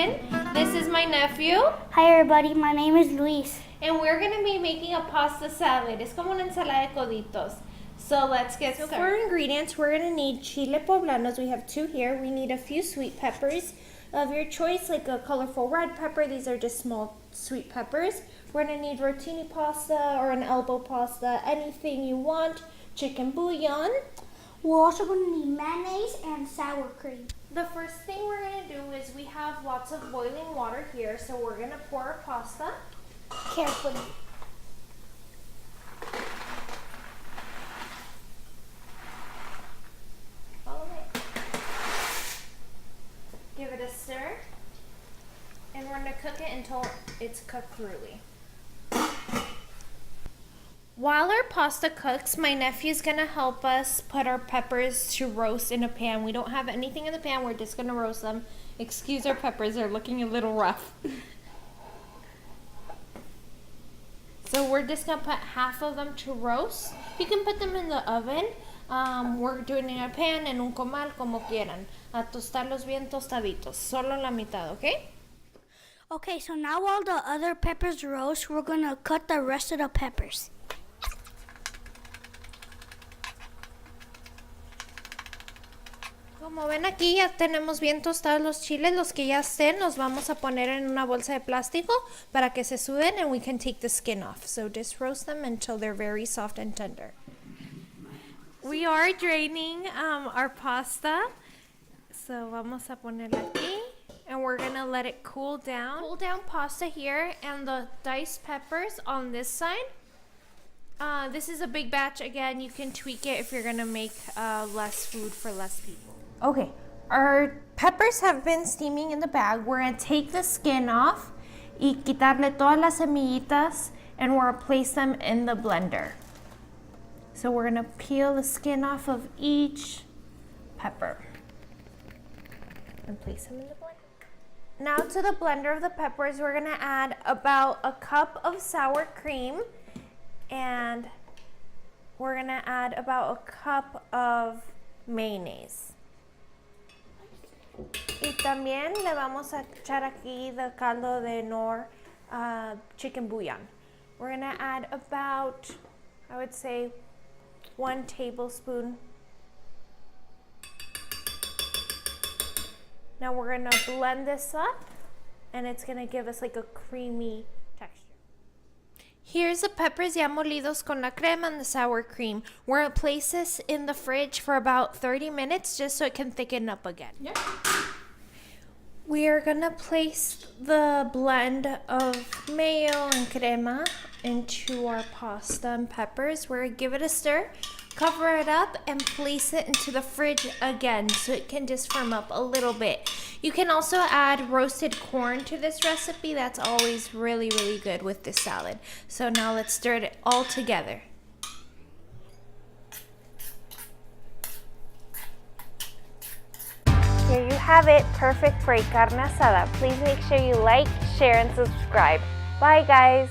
chicken. This is my nephew. Hi everybody, my name is Luis. And we're going to be making a pasta salad. Es como una ensalada de coditos. So let's get started. For ingredients, we're going to need chile poblanos. We have 2 here. We need a few sweet peppers of your choice, like a colorful red pepper. These are just small sweet peppers. We're going to need rotini pasta or an elbow pasta, anything you want. Chicken bouillon. We're also going to need mayonnaise and sour cream. The first thing we're going to do is we have lots of boiling water here, so we're going to pour our pasta. Carefully. Follow it. Give it a stir. And we're going to cook it until it's cooked thoroughly. While our pasta cooks, my nephew's going to help us put our peppers to roast in a pan. We don't have anything in the pan. We're just going to roast them. Excuse our peppers. They're looking a little rough. So we're just going to put half of them to roast. You can put them in the oven. We're doing it in a pan, en un comal, como quieran. A tostarlos bien tostaditos. Solo la mitad, ¿ok? Okay, so now while the other peppers roast, we're going to cut the rest of the peppers. Como ven aquí ya tenemos bien tostados los chiles, los que ya estén los vamos a poner en una bolsa de plástico para que se suden and we can take the skin off. So just roast them until they're very soft and tender. We are draining our pasta. So vamos a ponerla aquí and we're going to let it cool down. Cool down pasta here and the diced peppers on this side. This is a big batch. Again, you can tweak it if you're going to make less food for less people. Okay, our peppers have been steaming in the bag. We're going to take the skin off y quitarle todas las semillitas and we're going to place them in the blender. So we're going to peel the skin off of each pepper and place them in the blender. Now to the blender of the peppers, we're going to add about a cup of sour cream and we're going to add about a cup of mayonnaise. Y también le vamos a echar aquí the caldo de nor chicken bouillon. We're going to add about, I would say, 1 tablespoon. Now we're going to blend this up and it's going to give us like a creamy texture. Here's the peppers ya molidos con la crema and the sour cream. We're going to place this in the fridge for about 30 minutes just so it can thicken up again. Yep. We are going to place the blend of mayo and crema into our pasta and peppers. We're going to give it a stir, cover it up, and place it into the fridge again so it can just firm up a little bit. You can also add roasted corn to this recipe. That's always really, really good with this salad. So now let's stir it all together. Here you have it, perfect for a carne asada. Please make sure you like, share, and subscribe. Bye, guys.